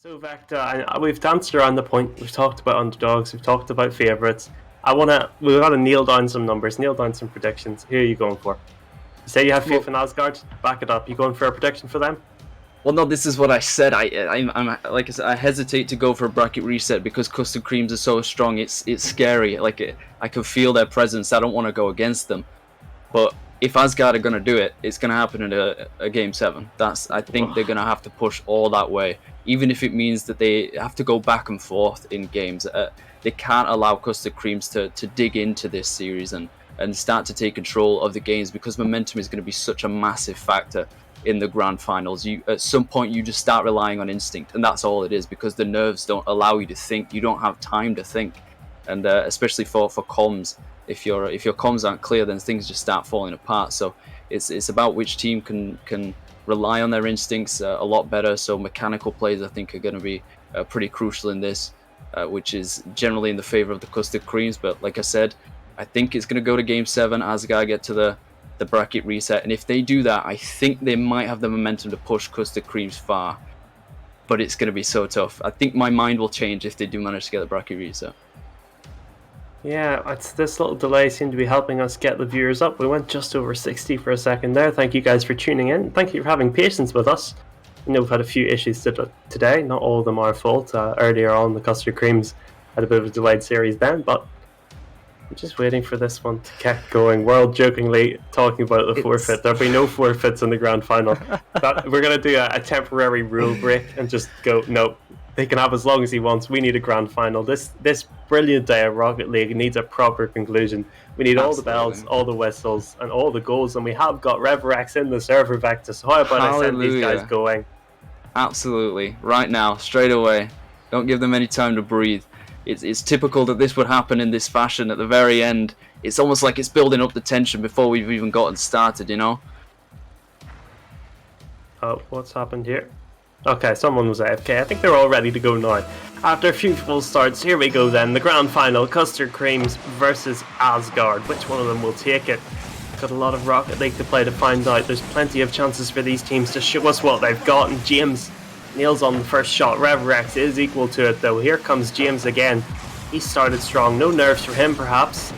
So Vector, we've danced around the point. We've talked about underdogs. We've talked about favourites. We've got to nail down some numbers, nail down some predictions. Who are you going for? You say you have Well, faith in Asgard. Back it up. You going for a prediction for them? well, no. This is what I said. I'm like I said, I hesitate to go for a bracket reset because custom creams are so strong. It's scary. I can feel their presence. I don't want to go against them. But if Asgard are gonna do it, it's gonna happen in a game 7. I think they're gonna have to push all that way, even if it means that they have to go back and forth in games. They can't allow custard creams to dig into this series and start to take control of the games, because momentum is going to be such a massive factor in the grand finals. At some point you just start relying on instinct, and that's all it is, because the nerves don't allow you to think. You don't have time to think, and especially for comms, if your comms aren't clear, then things just start falling apart. So it's about which team can rely on their instincts a lot better. So mechanical plays, I think, are going to be pretty crucial in this, which is generally in the favor of the custard creams. But like I said, I think it's going to go to game 7 as a guy get to the bracket reset, and if they do that, I think they might have the momentum to push custard creams far. But it's going to be so tough. I think my mind will change if they do manage to get the bracket reset. Yeah, this little delay seemed to be helping us get the viewers up. We went just over 60 for a second there. Thank you guys for tuning in. Thank you for having patience with us. I know we've had a few issues today. Not all of them are our fault. Earlier on, the custard creams had a bit of a delayed series then, but I'm just waiting for this one to get going. We're all jokingly talking about the forfeit. There'll be no forfeits in the grand final. We're going to do a temporary rule break and just go, no, they can have as long as he wants. We need a grand final. This brilliant day of Rocket League needs a proper conclusion. We need all the bells, all the whistles, and all the goals, and we have got Reverex in the server vector. So how about I send these guys going? Absolutely. Right now, straight away. Don't give them any time to breathe. It's typical that this would happen in this fashion at the very end. It's almost like it's building up the tension before we've even gotten started, you know? Oh, what's happened here? Okay, someone was AFK. I think they're all ready to go now. After a few full starts, here we go then. The grand final, Custard Creams versus Asgard. Which one of them will take it? Got a lot of Rocket League to play to find out. There's plenty of chances for these teams to show us what they've got. And James nails on the first shot. Reverex is equal to it though. Here comes James again. He started strong. No nerves for him perhaps.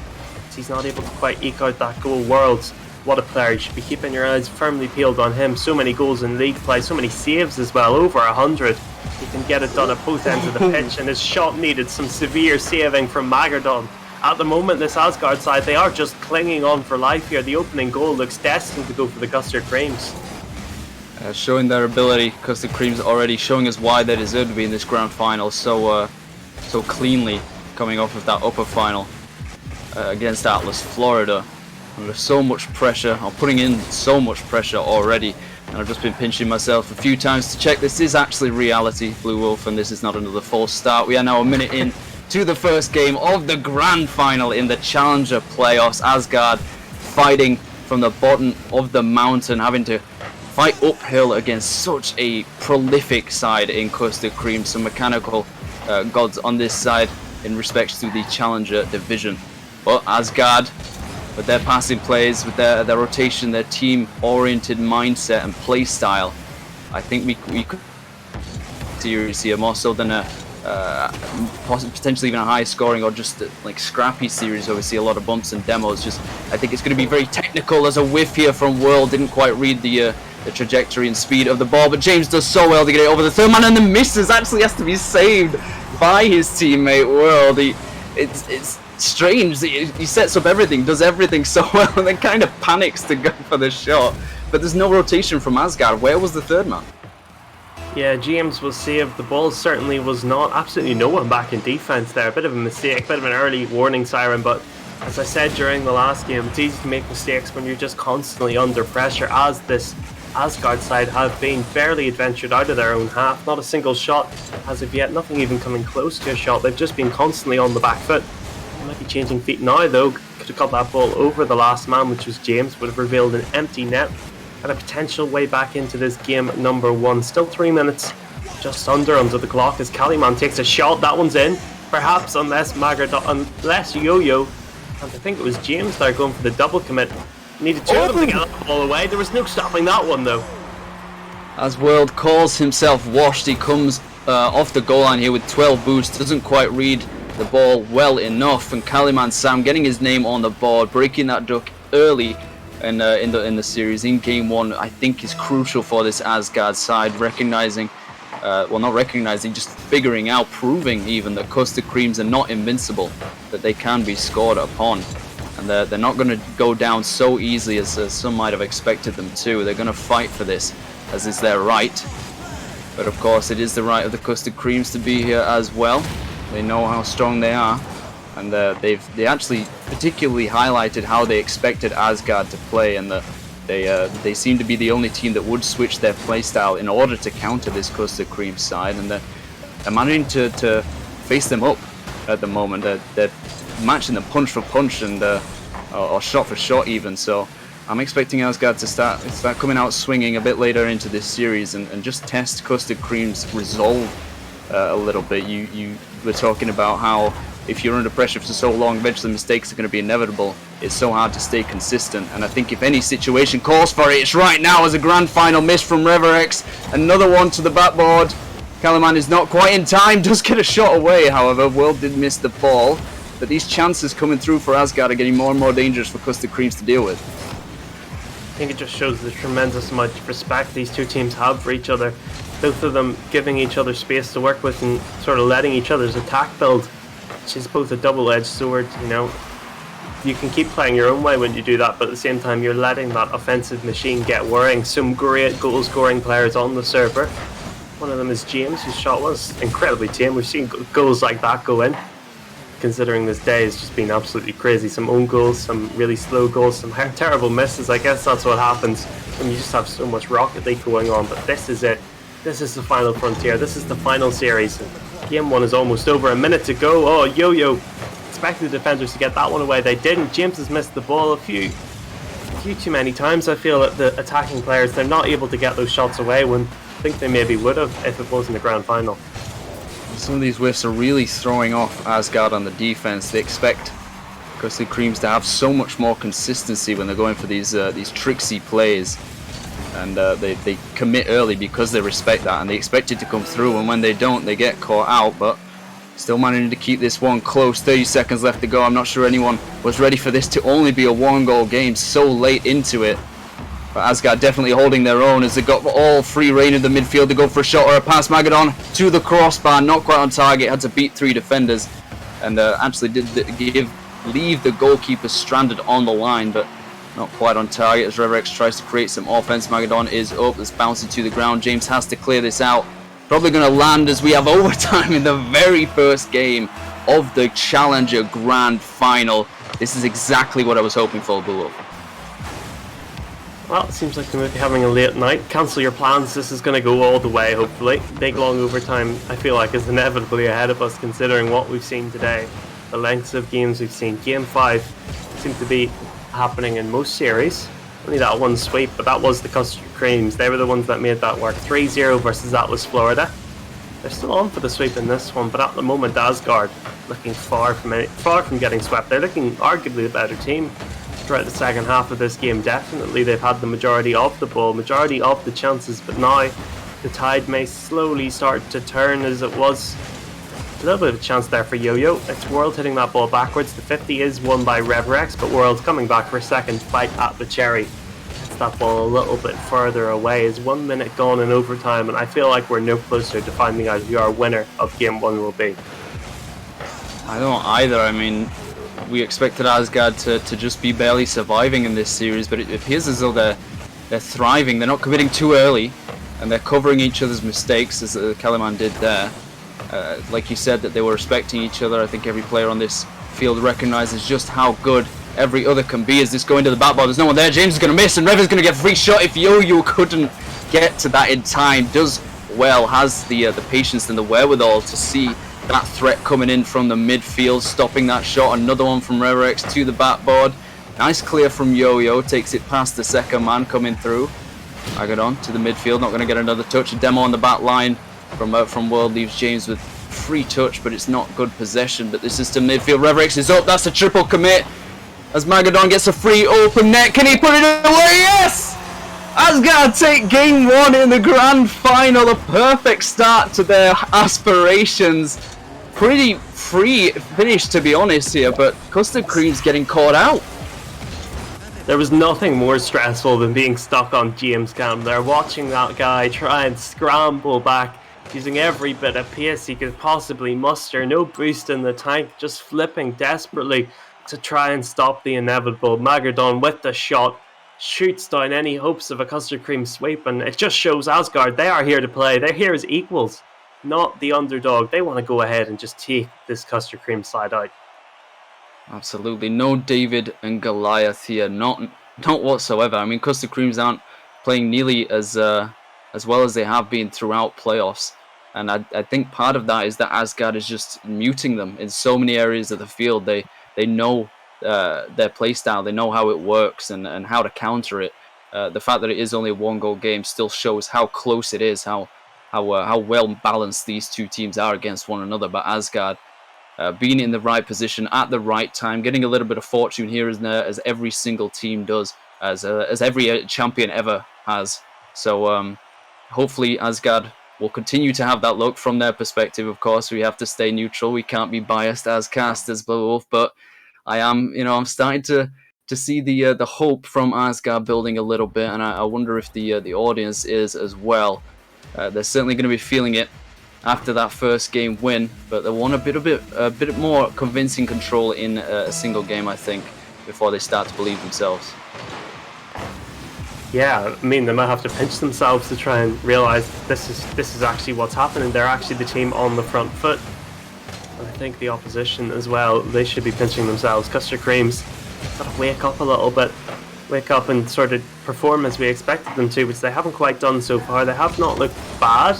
He's not able to quite eke out that goal. Worlds. What a player. You should be keeping your eyes firmly peeled on him. So many goals in league play. So many saves as well. Over 100. He can get it done at both ends of the pitch. And his shot needed some severe saving from Magardon. At the moment, this Asgard side, they are just clinging on for life here. The opening goal looks destined to go for the Custard Creams. Showing their ability, because the Creams already showing us why they deserve to be in this grand final so cleanly, coming off of that upper final against Atlas Florida. Under so much pressure, I'm putting in so much pressure already, and I've just been pinching myself a few times to check this is actually reality, Blue Wolf, and this is not another false start. We are now a minute in to the first game of the grand final in the Challenger playoffs. Asgard fighting from the bottom of the mountain, having to fight uphill against such a prolific side in Custard Cream. Some mechanical gods on this side in respect to the Challenger division. But Asgard, with their passing plays, with their rotation, their team-oriented mindset and play style, I think we could series here more so than a potentially even a high scoring or just like scrappy series where we see a lot of bumps and demos. I think it's going to be very technical. As a whiff here from World, didn't quite read the trajectory and speed of the ball, but James does so well to get it over the third man and then misses. Actually has to be saved by his teammate World. It's strange. He sets up everything, does everything so well, and then kind of panics to go for the shot. But there's no rotation from Asgard. Where was the third man? Yeah, James was saved. The ball certainly was not. Absolutely no one back in defence there. A bit of a mistake, a bit of an early warning siren, but as I said during the last game, it's easy to make mistakes when you're just constantly under pressure, as this Asgard side have been barely adventured out of their own half. Not a single shot as of yet, nothing even coming close to a shot. They've just been constantly on the back foot. They might be changing feet now though. Could have got that ball over the last man, which was James. Would have revealed an empty net and a potential way back into this game number 1. Still 3 minutes just under the clock as Caliman takes a shot. That one's in. Perhaps unless Yo-Yo, and I think it was James there going for the double commit. Needed 2 of them to get the ball away. There was no stopping that one though. As World calls himself washed, he comes off the goal line here with 12 boosts. Doesn't quite read the ball well enough, and Kaliman Sam getting his name on the board, breaking that duck early in the series in game 1, I think is crucial for this Asgard side, recognizing, well, not recognizing, just figuring out, proving even that Custard Creams are not invincible, that they can be scored upon, and they're not going to go down so easily as some might have expected them to. They're going to fight for this, as is their right, but of course it is the right of the Custard Creams to be here as well. They know how strong they are, and they actually particularly highlighted how they expected Asgard to play, and that they seem to be the only team that would switch their playstyle in order to counter this Custard Cream side, and they're managing to face them up at the moment. They're matching them punch for punch and or shot for shot even. So I'm expecting Asgard to start coming out swinging a bit later into this series and just test Custard Cream's resolve a little bit. You were talking about how if you're under pressure for so long, eventually mistakes are going to be inevitable. It's so hard to stay consistent, and I think if any situation calls for it, it's right now as a grand final miss from Reverex. Another one to the backboard. Kaliman is not quite in time, does get a shot away, however. World did miss the ball, but these chances coming through for Asgard are getting more and more dangerous for Custard Creams to deal with. I think it just shows the tremendous amount of respect these two teams have for each other. Both of them giving each other space to work with and sort of letting each other's attack build, which is both a double-edged sword. You know, you can keep playing your own way when you do that, but at the same time you're letting that offensive machine get whirring. Some great goal-scoring players on the server. One of them is James, whose shot was incredibly tame. We've seen goals like that go in, considering this day has just been absolutely crazy. Some own goals, some really slow goals, some terrible misses. I guess that's what happens when you just have so much Rocket League going on, but this is it. This is the final frontier. This is the final series. Game 1 is almost over. A minute to go. Oh, Yo-Yo expected the defenders to get that one away. They didn't. James has missed the ball a few too many times. I feel that the attacking players, they're not able to get those shots away when I think they maybe would have if it wasn't the grand final. Some of these whiffs are really throwing off Asgard on the defense. They expect Custard Creams to have so much more consistency when they're going for these tricksy plays. And they commit early because they respect that, and they expect it to come through, and when they don't, they get caught out. But still managing to keep this one close. 30 seconds left to go. I'm not sure anyone was ready for this to only be a one-goal game so late into it. But Asgard definitely holding their own as they got all free reign in the midfield to go for a shot or a pass. Magadon to the crossbar, not quite on target, had to beat 3 defenders, and actually did leave the goalkeeper stranded on the line, but not quite on target as Reverex tries to create some offense. Magadon is up, it's bouncing to the ground. James has to clear this out. Probably going to land as we have overtime in the very first game of the Challenger Grand Final. This is exactly what I was hoping for, Bullo. Well, it seems like they might be having a late night. Cancel your plans, this is going to go all the way, hopefully. Big long overtime, I feel like, is inevitably ahead of us considering what we've seen today. The lengths of games we've seen. Game 5 seemed to be happening in most series. Only that one sweep, but that was the Custard Creams. They were the ones that made that work. 3-0 versus Atlas Florida. They're still on for the sweep in this one, but at the moment Asgard looking far from getting swept. They're looking arguably the better team throughout the second half of this game. Definitely they've had the majority of the ball, majority of the chances, but now the tide may slowly start to turn, as it was a little bit of a chance there for Yo-Yo. It's World hitting that ball backwards. The 50 is won by Reverex, but World's coming back for a second fight at the cherry. It's that ball a little bit further away. It's 1 minute gone in overtime, and I feel like we're no closer to finding out who our winner of Game 1 will be. I don't either. I mean, we expected Asgard to just be barely surviving in this series, but it appears as though they're thriving. They're not committing too early, and they're covering each other's mistakes, as Kaliman did there. Like you said, that they were respecting each other. I think every player on this field recognizes just how good every other can be as this going to the back bar. There's no one there. James is going to miss, and Rev is going to get a free shot if Yo-Yo couldn't get to that in time. Does well, has the patience and the wherewithal to see that threat coming in from the midfield, stopping that shot. Another one from Reverex to the backboard. Nice clear from Yo-Yo, takes it past the second man coming through. Agadon to the midfield, not going to get another touch. A demo on the back line from World leaves James with free touch, but it's not good possession. But this is to midfield. Reverex is up, that's a triple commit. As Magadon gets a free open net, can he put it away? Yes! Asgard take game 1 in the grand final. A perfect start to their aspirations. Pretty free finish, to be honest here, but Custard Cream's getting caught out. There was nothing more stressful than being stuck on James Cam there, watching that guy try and scramble back, using every bit of pace he could possibly muster, no boost in the tank, just flipping desperately to try and stop the inevitable. Magadon with the shot, shoots down any hopes of a Custard Cream sweep, and it just shows Asgard, they are here to play, they're here as equals, not the underdog. They want to go ahead and just take this Custard Cream side out. Absolutely, no David and Goliath here, not whatsoever. I mean, Custard Creams aren't playing nearly as well as they have been throughout playoffs, and I think part of that is that Asgard is just muting them in so many areas of the field. They know their playstyle, they know how it works and how to counter it. The fact that it is only a 1-goal game still shows how close it is, how well balanced these two teams are against one another. But Asgard, being in the right position at the right time, getting a little bit of fortune here and there, as every single team does, as every champion ever has. So hopefully Asgard will continue to have that luck from their perspective. Of course, we have to stay neutral. We can't be biased as casters, Wolf, but I am, I'm starting to see the hope from Asgard building a little bit, and I wonder if the audience is as well. They're certainly going to be feeling it after that first game win, but they want a bit more convincing control in a single game, I think, before they start to believe themselves. Yeah, I mean, they might have to pinch themselves to try and realise this is actually what's happening. They're actually the team on the front foot. And I think the opposition as well, they should be pinching themselves. Custard Creams got to wake up a little bit. Wake up and sort of perform as we expected them to, which they haven't quite done so far. They have not looked bad.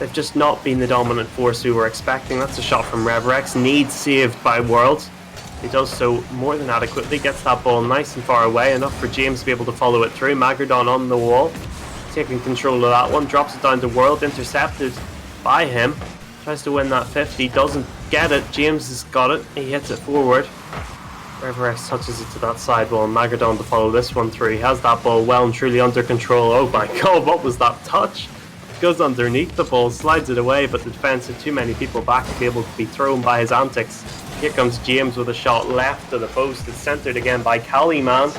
They've just not been the dominant force we were expecting. That's a shot from Reverex. Needs saved by World. He does so more than adequately. Gets that ball nice and far away, enough for James to be able to follow it through. Magardon on the wall, taking control of that one. Drops it down to World, intercepted by him. Tries to win that 50, doesn't get it. James has got it. He hits it forward. Reverex touches it to that side wall. Magardon to follow this one through. He has that ball well and truly under control. Oh my god, what was that touch? Goes underneath the ball, slides it away, but the defence had too many people back to be able to be thrown by his antics. Here comes James with a shot left of the post. It's centred again by Caliman.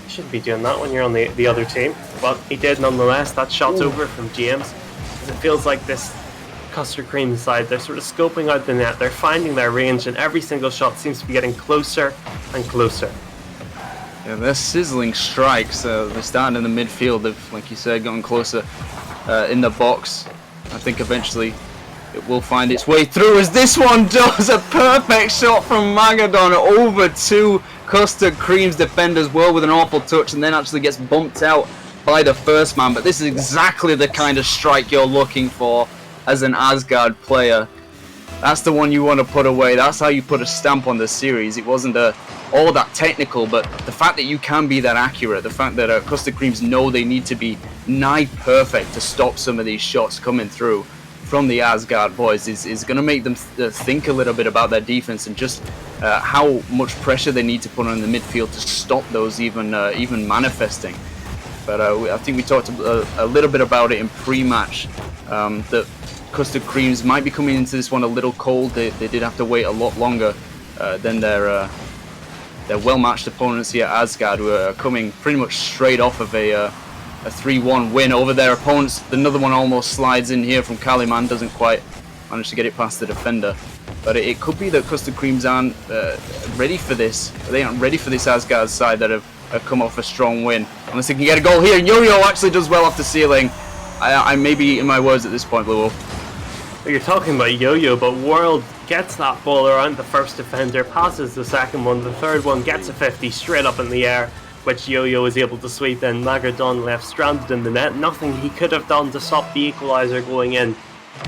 You shouldn't be doing that when you're on the other team, but he did nonetheless. That shot's over from James. It feels like this Custard Cream side, they're sort of scoping out the net, they're finding their range, and every single shot seems to be getting closer and closer. Yeah, they're sizzling strikes. They're starting in the midfield. They've, like you said, gotten closer in the box. I think eventually it will find its way through, as this one does. A perfect shot from Magadon over to Custard Cream's defenders. Well, with an awful touch, and then actually gets bumped out by the first man. But this is exactly the kind of strike you're looking for as an Asgard player. That's the one you want to put away. That's how you put a stamp on the series. It wasn't all that technical, but the fact that you can be that accurate, the fact that Custard Creams know they need to be nigh perfect to stop some of these shots coming through from the Asgard boys is going to make them think a little bit about their defense and just how much pressure they need to put on the midfield to stop those even manifesting. But I think we talked a little bit about it in pre-match, that Custard Creams might be coming into this one a little cold. They did have to wait a lot longer than their well-matched opponents here at Asgard, who are coming pretty much straight off of a 3-1 win over their opponents. Another one almost slides in here from Kaliman, doesn't quite manage to get it past the defender. But it could be that Custard Creams aren't ready for this. They aren't ready for this Asgard side that have come off a strong win. Unless they can get a goal here. Yo-Yo actually does well off the ceiling. I may be eating my words at this point, Blue Wolf. You're talking about Yo-Yo, but World gets that ball around the first defender, passes the second one, the third one gets a 50 straight up in the air, which Yo-Yo is able to sweep in. Magardon left stranded in the net. Nothing he could have done to stop the equaliser going in.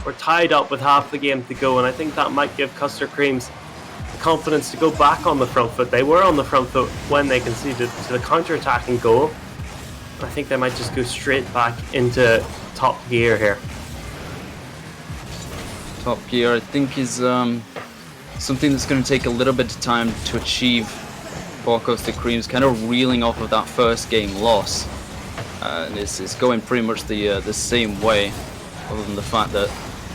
We're tied up with half the game to go, and I think that might give Custard Creams the confidence to go back on the front foot. They were on the front foot when they conceded to the counter-attacking goal. I think they might just go straight back into top gear here. Top gear, I think, is something that's going to take a little bit of time to achieve for Custard Creams, kind of reeling off of that first game loss. and it's going pretty much the same way, other than the fact that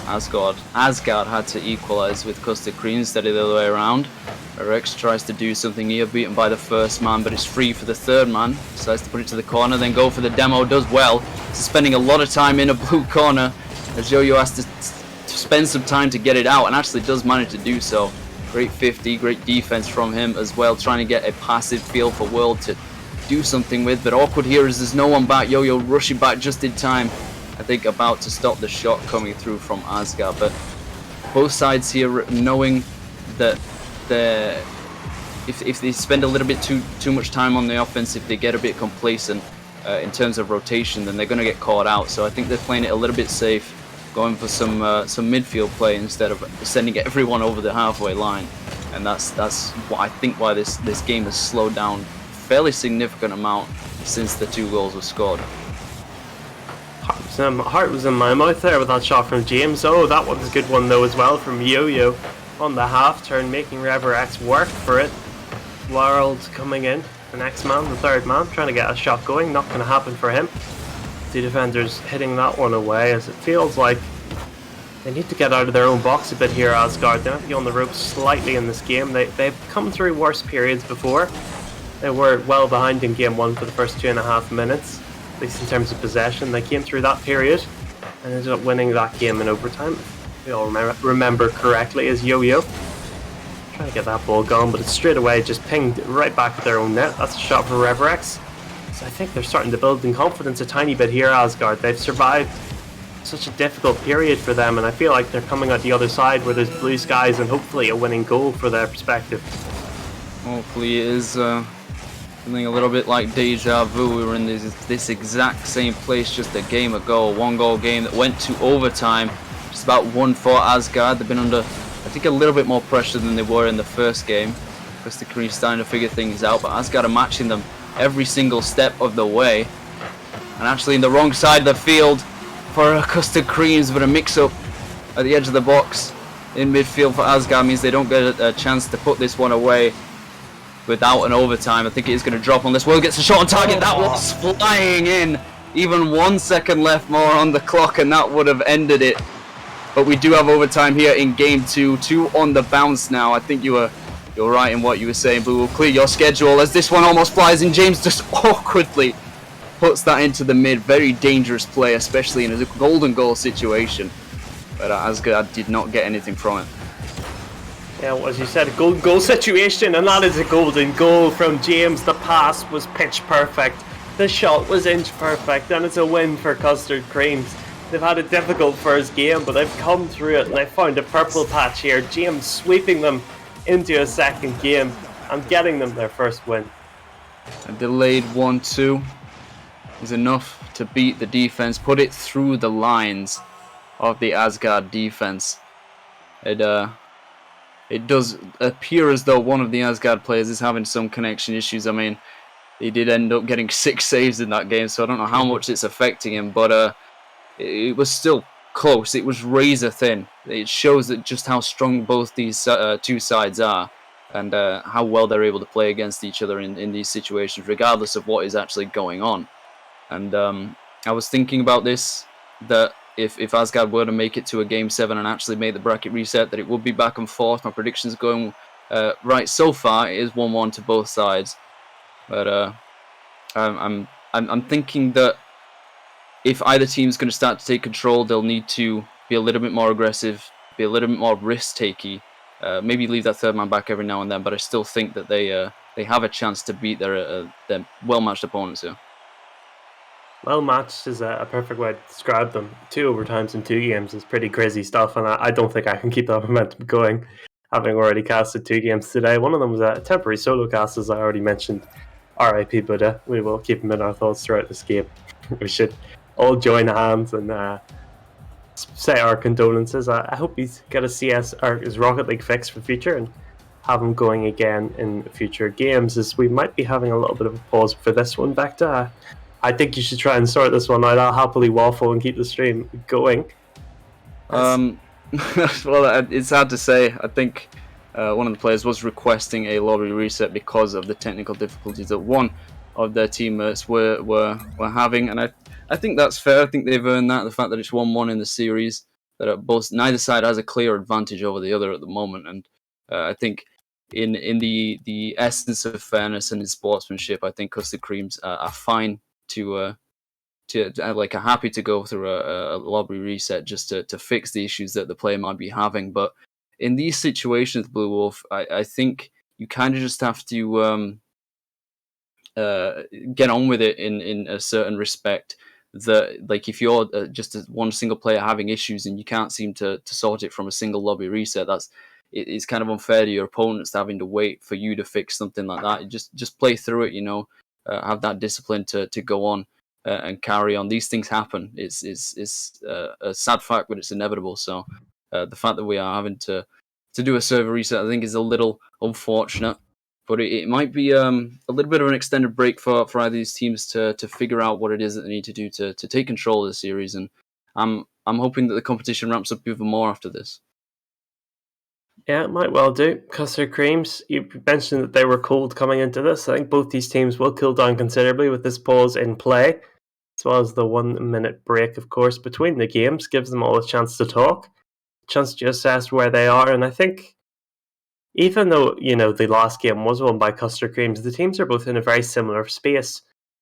Asgard had to equalize with Custard Cream instead of the other way around. Rex tries to do something here, beaten by the first man, but it's free for the third man. Decides to put it to the corner, then go for the demo, does well. Spending a lot of time in a blue corner, as Yo-Yo has to spend some time to get it out, and actually does manage to do so. Great 50, great defense from him as well, trying to get a passive feel for World to do something with, but awkward here as there's no one back. Yo-Yo rushing back just in time, I think about to stop the shot coming through from Asgard, but both sides here knowing that if they spend a little bit too much time on the offense, if they get a bit complacent in terms of rotation, then they're going to get caught out. So I think they're playing it a little bit safe, going for some midfield play instead of sending everyone over the halfway line, and that's what I think why this game has slowed down a fairly significant amount since the 2 goals were scored. Heart was in my mouth there with that shot from James. Oh, that one's a good one though as well from Yo-Yo on the half turn, making RSC work for it. World coming in, the next man, the third man, trying to get a shot going. Not going to happen for him. The defenders hitting that one away, as it feels like they need to get out of their own box a bit here. Asgard, they might be on the ropes slightly in this game. They've come through worse periods before. They were well behind in game 1 for the first 2.5 minutes, at least in terms of possession. They came through that period and ended up winning that game in overtime. If we all remember correctly, as Yo-Yo trying to get that ball gone, but it's straight away just pinged right back at their own net. That's a shot for RSC. So I think they're starting to build in confidence a tiny bit here, Asgard. They've survived such a difficult period for them, and I feel like they're coming out the other side where there's blue skies and hopefully a winning goal for their perspective. Hopefully it is feeling a little bit like deja vu. We were in this exact same place just a game ago. 1-goal game that went to overtime. Just about 1 for Asgard. They've been under, I think, a little bit more pressure than they were in the first game. Crystal Cream starting to figure things out, but Asgard are matching them every single step of the way. And actually in the wrong side of the field for Custard Creams, but a mix-up at the edge of the box in midfield for Asgard means they don't get a chance to put this one away without an overtime. I think it is going to drop unless Will gets a shot on target. That was flying in. Even 1 second left more on the clock and that would have ended it. But we do have overtime here in game 2. 2 on the bounce now. I think you're right in what you were saying, but we'll clear your schedule as this one almost flies in. James just awkwardly puts that into the mid. Very dangerous play, especially in a golden goal situation. But Asgard did not get anything from it. Yeah, well, as you said, a golden goal situation, and that is a golden goal from James. The pass was pitch perfect. The shot was inch perfect, and it's a win for Custard Creams. They've had a difficult first game, but they've come through it, and they found a purple patch here. James sweeping them into a second game and getting them their first win. A delayed 1-2 is enough to beat the defense, put it through the lines of the Asgard defense. It does appear as though one of the Asgard players is having some connection issues. I mean, he did end up getting 6 saves in that game, so I don't know how much it's affecting him, but it was still close. It was razor thin. It shows that just how strong both these 2 sides are, and how well they're able to play against each other in these situations, regardless of what is actually going on. And I was thinking about this, that if Asgard were to make it to a Game 7 and actually make the bracket reset, that it would be back and forth. My prediction's going right so far. It is 1-1 to both sides, but I'm thinking that if either team's going to start to take control, they'll need to be a little bit more aggressive, be a little bit more risk-takey. Maybe leave that third man back every now and then, but I still think that they have a chance to beat their well-matched opponents here. Well matched is a perfect way to describe them. 2 overtimes in 2 games is pretty crazy stuff, and I don't think I can keep that momentum going, having already casted 2 games today. One of them was a temporary solo cast, as I already mentioned. R.I.P. Buddha. We will keep him in our thoughts throughout this game. We should all join hands and say our condolences. I hope he's got a CS or his Rocket League fix for future, and have him going again in future games, as we might be having a little bit of a pause for this one. Vector, I think you should try and sort this one out. I'll happily waffle and keep the stream going. Well, it's hard to say. I think one of the players was requesting a lobby reset because of the technical difficulties that one of their teammates were having, and I think that's fair. I think they've earned that. The fact that it's 1-1 in the series, that neither side has a clear advantage over the other at the moment, and I think in the essence of fairness and in sportsmanship, I think Custard Creams are fine to like are happy to go through a lobby reset just to fix the issues that the player might be having. But in these situations, Blue Wolf, I think you kind of just have to get on with it in a certain respect. That, like, if you're just one single player having issues and you can't seem to sort it from a single lobby reset, it's kind of unfair to your opponents having to wait for you to fix something like that. Just play through it, have that discipline to go on and carry on. These things happen. It's a sad fact, but it's inevitable. So the fact that we are having to do a server reset, I think, is a little unfortunate. But it might be a little bit of an extended break for either of these teams to figure out what it is that they need to do to take control of the series. And I'm hoping that the competition ramps up even more after this. Yeah, it might well do. Custard Creams, you mentioned that they were cold coming into this. I think both these teams will cool down considerably with this pause in play, as well as the 1 minute break, of course, between the games. Gives them all a chance to talk, a chance to assess where they are. And I think even though, the last game was won by Custard Creams, the teams are both in a very similar space.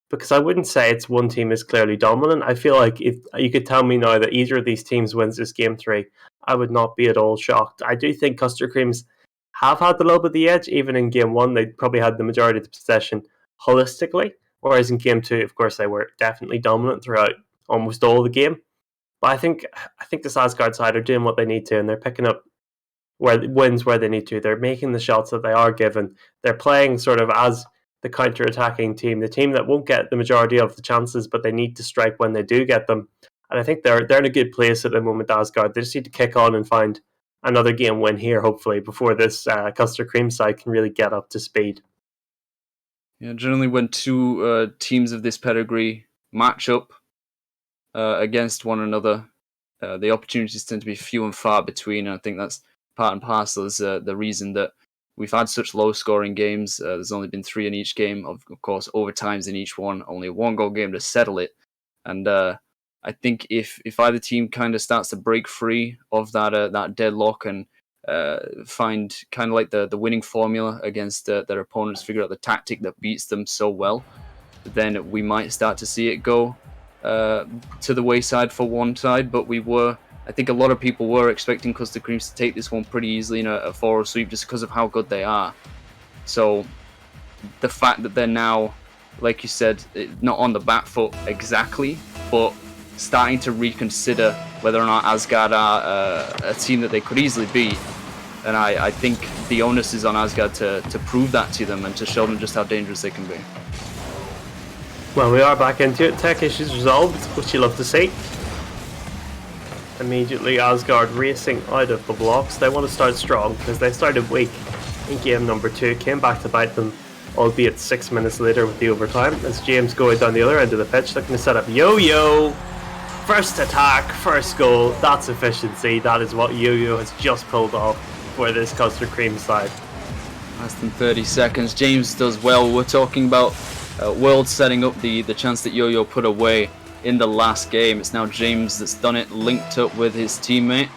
Because I wouldn't say it's one team is clearly dominant. I feel like if you could tell me now that either of these teams wins this game 3, I would not be at all shocked. I do think Custard Creams have had the little bit of the edge. Even in game 1, they probably had the majority of the possession holistically. Whereas in game 2, of course, they were definitely dominant throughout almost all the game. But I think this Asgard side are doing what they need to, and they're picking up wins where they need to. They're making the shots that they are given. They're playing sort of as the counter-attacking team, the team that won't get the majority of the chances, but they need to strike when they do get them. And I think they're in a good place at the moment, Asgard. They just need to kick on and find another game win here, hopefully, before this Custard Cream side can really get up to speed. Yeah, generally when two teams of this pedigree match up against one another, the opportunities tend to be few and far between. And I think that's part and parcel is the reason that we've had such low-scoring games. There's only been 3 in each game. Of course, overtimes in each one. Only a 1-goal game to settle it. And I think if either team kind of starts to break free of that deadlock and find kind of like the winning formula against their opponents, figure out the tactic that beats them so well, then we might start to see it go to the wayside for one side. But I think a lot of people were expecting Custard Creams to take this one pretty easily in a 4-0 sweep just because of how good they are. So the fact that they're now, like you said, not on the back foot exactly, but starting to reconsider whether or not Asgard are a team that they could easily beat. And I think the onus is on Asgard to prove that to them and to show them just how dangerous they can be. Well, we are back into it. Tech issues resolved, which you love to see. Immediately Asgard racing out of the blocks. They want to start strong because they started weak in game number 2, came back to bite them, albeit 6 minutes later with the overtime, as James going down the other end of the pitch looking to set up Yo-Yo. First attack, first goal, that's efficiency. That is what Yo-Yo has just pulled off for this Custard Cream side. Less than 30 seconds. James does well. We're talking about World setting up the chance that Yo-Yo put away in the last game. It's now James that's done it, linked up with his teammate.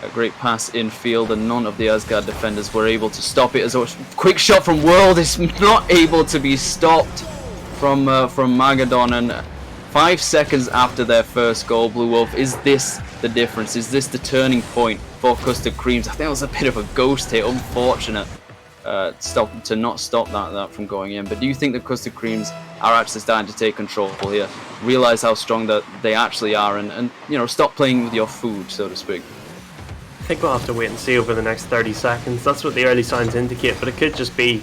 A great pass infield, and none of the Asgard defenders were able to stop it. As a quick shot from World is not able to be stopped from Magadon. And 5 seconds after their first goal, Blue Wolf, is this the difference? Is this the turning point for Custard Creams? I think it was a bit of a ghost hit, unfortunate to not stop that from going in. But do you think the Custard Creams are actually starting to take control here, realize how strong that they actually are, and stop playing with your food, so to speak? I think we'll have to wait and see over the next 30 seconds. That's what the early signs indicate, but it could just be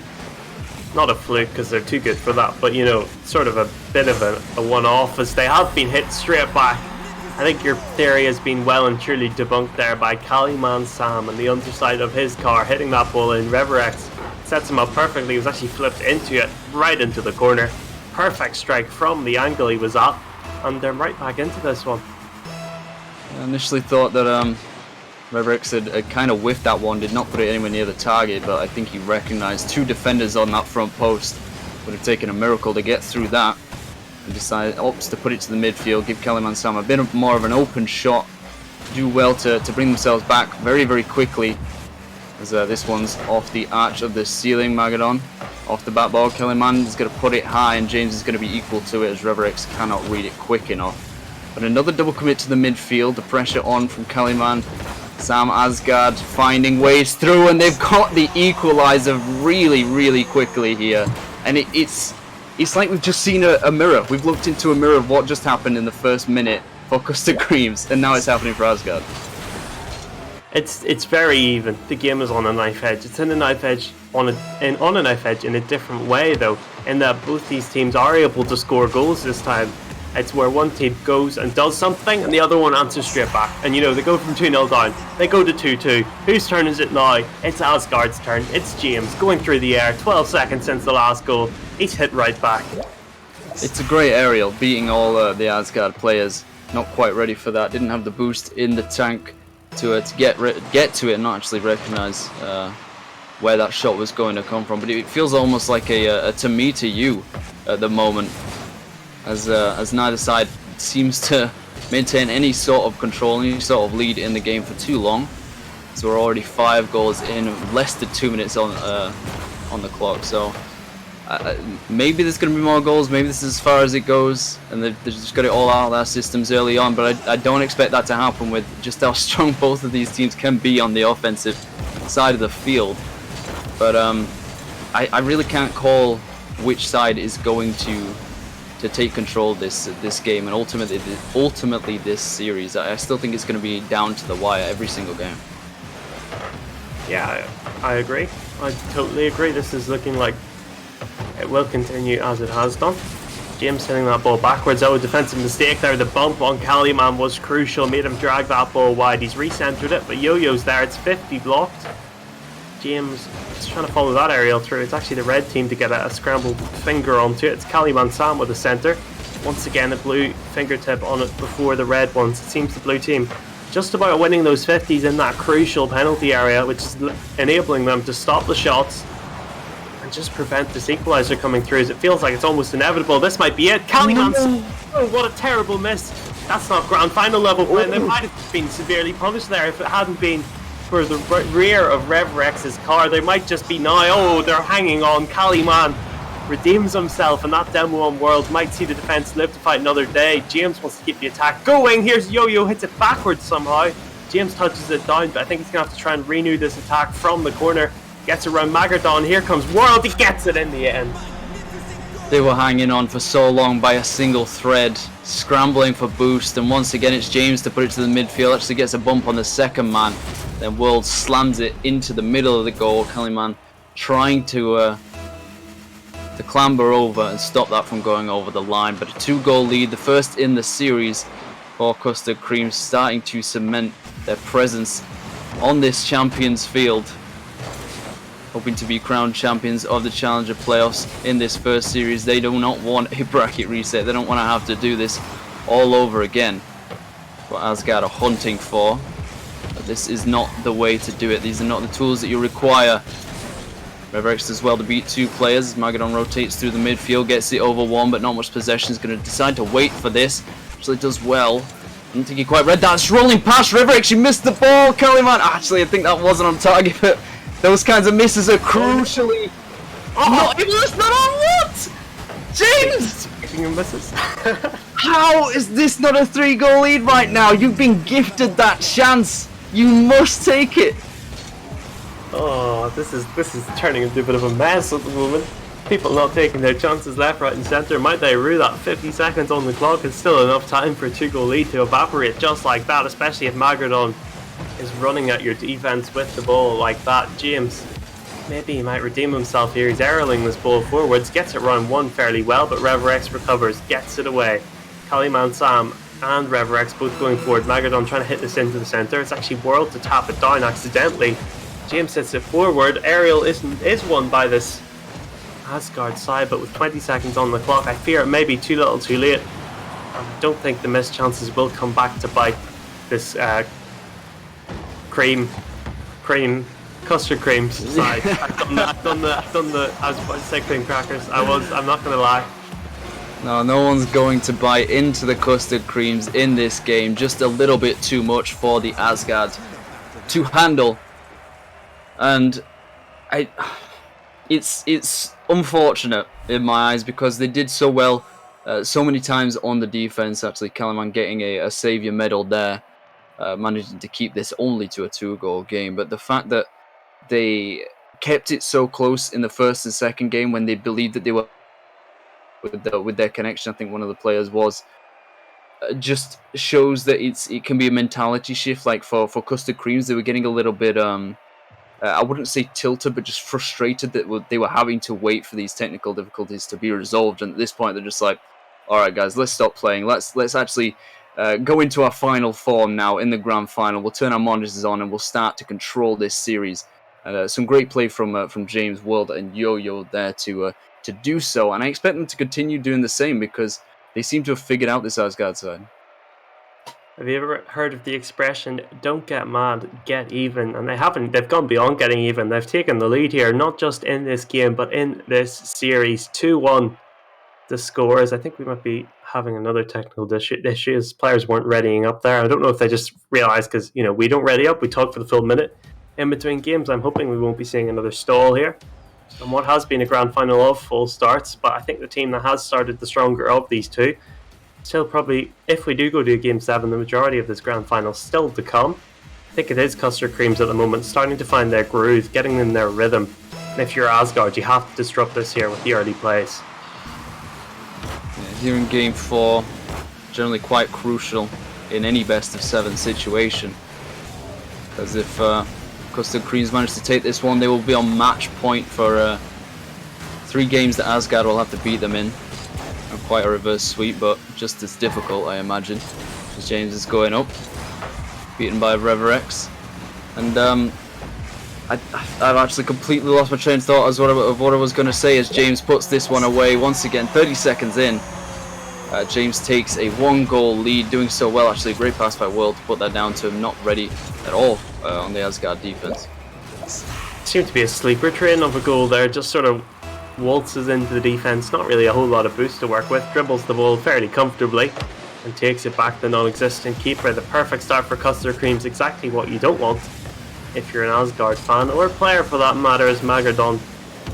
not a fluke because they're too good for that, but sort of a bit of a one-off, as they have been hit straight back. I think your theory has been well and truly debunked there by Caliman Sam and the underside of his car hitting that ball in. Reverex sets him up perfectly. He was actually flipped into it, right into the corner. Perfect strike from the angle he was at, and they're right back into this one. I initially thought that Reverex had kind of whiffed that one, did not put it anywhere near the target, but I think he recognised 2 defenders on that front post Would have taken a miracle to get through that. And opts to put it to the midfield, give Kaliman Sam a bit more of an open shot. Do well to bring themselves back very, very quickly. As this one's off the arch of the ceiling, Magadon. Off the back ball, Kaliman is going to put it high, and James is going to be equal to it as Reverex cannot read it quick enough. But another double commit to the midfield, the pressure on from Kaliman. Sam Asgard finding ways through, and they've got the equalizer really, really quickly here. And it's like we've just seen a mirror. We've looked into a mirror of what just happened in the first minute for Custard Creams, and now it's happening for Asgard. It's very even. The game is on a knife edge. It's in a knife edge on a knife edge in a different way though, in that both these teams are able to score goals this time. It's where one team goes and does something and the other one answers straight back. And you know, they go from 2-0 down, they go to 2-2. Whose turn is it now? It's Asgard's turn. It's James going through the air, 12 seconds since the last goal. He's hit right back. It's a great aerial, beating all the Asgard players. Not quite ready for that. Didn't have the boost in the tank to get to it and not actually recognize where that shot was going to come from. But it feels almost like a to me to you at the moment, as neither side seems to maintain any sort of control, any sort of lead in the game for too long. So we're already 5 goals in, less than 2 minutes on the clock. So maybe there's going to be more goals, maybe this is as far as it goes, and they've just got it all out of their systems early on, but I don't expect that to happen with just how strong both of these teams can be on the offensive side of the field. But I really can't call which side is going to take control of this game, and ultimately this series. I still think it's going to be down to the wire every single game. Yeah, I agree. I totally agree. This is looking like it will continue as it has done. James hitting that ball backwards. Oh, a defensive mistake there. The bump on Kaliman was crucial, made him drag that ball wide. He's recentered it, but Yo-Yo's there. It's 50 blocked. James is trying to follow that aerial through. It's actually the red team to get a scrambled finger onto it. It's Kaliman Sam with the centre. Once again, a blue fingertip on it before the red ones. It seems the blue team just about winning those 50s in that crucial penalty area, which is enabling them to stop the shots and just prevent this equaliser coming through, as it feels like it's almost inevitable. This might be it. Kaliman, oh, what a terrible miss. That's not grand final level play. They might have been severely punished there if it hadn't been for the rear of Reverex's car. They might just be now. Oh, they're hanging on. Kaliman redeems himself, and that Demo 1 World might see the defence live to fight another day. James wants to keep the attack going. Here's Yo-Yo, hits it backwards somehow. James touches it down, but I think he's going to have to try and renew this attack from the corner. Gets around Magadon. Here comes World. He gets it in the end. They were hanging on for so long by a single thread, scrambling for boost, and once again it's James to put it to the midfield. Actually gets a bump on the second man. Then World slams it into the middle of the goal. Kaliman trying to clamber over and stop that from going over the line. But a 2-goal lead, the first in the series for Custard Cream, starting to cement their presence on this Champions field. Hoping to be crowned champions of the Challenger playoffs in this first series. They do not want a bracket reset. They don't want to have to do this all over again. What Asgard are hunting for. But this is not the way to do it. These are not the tools that you require. Reverex does well to beat 2 players. Magadon rotates through the midfield, gets it over 1, but not much possession. Is going to decide to wait for this. Actually does well. I don't think he quite read that. It's rolling past Reverex. He missed the ball. Kaliman. Actually, I think that wasn't on target, but those kinds of misses are crucially. Oh, it was not on what? James! Speaking of misses. How is this not a 3-goal lead right now? You've been gifted that chance. You must take it. Oh, this is turning into a bit of a mess at the moment. People not taking their chances left, right and centre. Might they rue that 50 seconds on the clock is still enough time for a 2-goal lead to evaporate just like that, especially if Magadon is running at your defence with the ball like that. James, maybe he might redeem himself here. He's aerialing this ball forwards, gets it round 1 fairly well, but Reverex recovers, gets it away. Kaliman Sam and Reverex both going forward. Magadon trying to hit this into the centre. It's actually World to tap it down accidentally. James hits it forward. Aerial is won by this Asgard side, but with 20 seconds on the clock, I fear it may be too little too late. I don't think the missed chances will come back to bite this cream Custard creams aside, I've done the. I was about to say cream crackers. I'm not gonna lie. No one's going to buy into the custard creams in this game. Just a little bit too much for the Asgard to handle, and it's unfortunate in my eyes because they did so well so many times on the defense. Actually, Kaliman getting a savior medal there, managing to keep this only to a 2-goal game. But the fact that they kept it so close in the first and second game when they believed that they were with their connection, I think one of the players was, just shows that it can be a mentality shift. Like for Custard Creams, they were getting a little bit I wouldn't say tilted, but just frustrated that they were having to wait for these technical difficulties to be resolved. And at this point, they're just like, all right, guys, let's stop playing. Let's actually go into our final form now in the grand final. We'll turn our monitors on and we'll start to control this series. Some great play from James World and Yo-Yo there to do so, and I expect them to continue doing the same because they seem to have figured out this Asgard side. Have you ever heard of the expression, don't get mad, get even? And they haven't. They've gone beyond getting even. They've taken the lead here, not just in this game, but in this series. 2-1 the scores. I think we might be having another technical issues. Players weren't readying up there. I don't know if they just realised because, we don't ready up. We talk for the full minute in between games. I'm hoping we won't be seeing another stall here. And what has been a grand final of full starts, but I think the team that has started the stronger of these two still probably, if we do go to Game 7, the majority of this grand final still to come. I think it is Custard Creams at the moment, starting to find their groove, getting in their rhythm. And if you're Asgard, you have to disrupt this here with the early plays. Yeah, here in Game 4, generally quite crucial in any best-of-7 situation. Because if Custard Creams manage to take this one, they will be on match point for 3 games that Asgard will have to beat them in. Quite a reverse sweep, but just as difficult, I imagine, as James is going up, beaten by Reverex. And I've actually completely lost my train of thought of what I was going to say as James puts this one away once again. 30 seconds in, James takes a 1-goal lead, doing so well. Actually, a great pass by World to put that down to him, not ready at all on the Asgard defense. Seemed to be a sleeper train of a goal there, just sort of waltzes into the defence, not really a whole lot of boost to work with, dribbles the ball fairly comfortably and takes it back to the non-existent keeper. The perfect start for Custard Creams, exactly what you don't want if you're an Asgard fan, or a player for that matter, as Magadon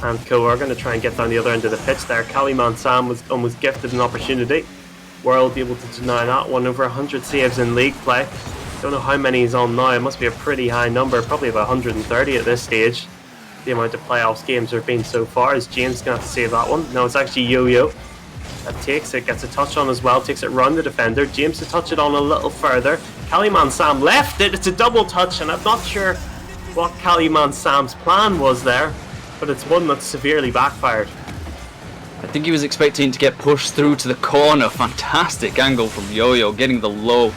and co are going to try and get down the other end of the pitch there. Kaliman Sam was almost gifted an opportunity. World able to deny that one. Over 100 saves in league play. Don't know how many he's on now, it must be a pretty high number, probably about 130 at this stage. The amount of playoffs games there have been so far. Is James going to have to save that one? No, it's actually Yo-Yo that takes it, gets a touch on as well, takes it round the defender. James to touch it on a little further. Kaliman Sam left it, it's a double touch, and I'm not sure what Kaliman Sam's plan was there, but it's one that's severely backfired. I think he was expecting to get pushed through to the corner. Fantastic angle from Yo-Yo, getting the low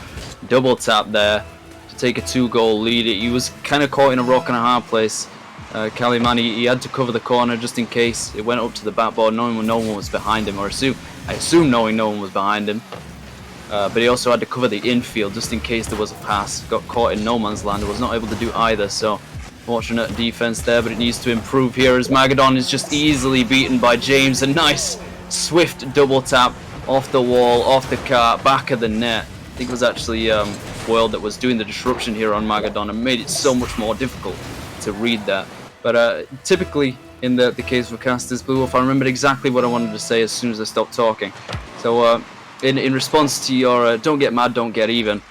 double tap there to take a 2-goal lead. He was kind of caught in a rock and a hard place. Kaliman, he had to cover the corner just in case it went up to the backboard, knowing no one was behind him, or I assume knowing no one was behind him. But he also had to cover the infield just in case there was a pass. Got caught in no man's land, was not able to do either, so fortunate defense there, but it needs to improve here as Magadon is just easily beaten by James. A nice swift double tap off the wall, off the cart, back of the net. I think it was actually World that was doing the disruption here on Magadon and made it so much more difficult to read that. But typically in the case of Casters Blue Wolf, I remembered exactly what I wanted to say as soon as I stopped talking. So in response to your don't get mad, don't get even,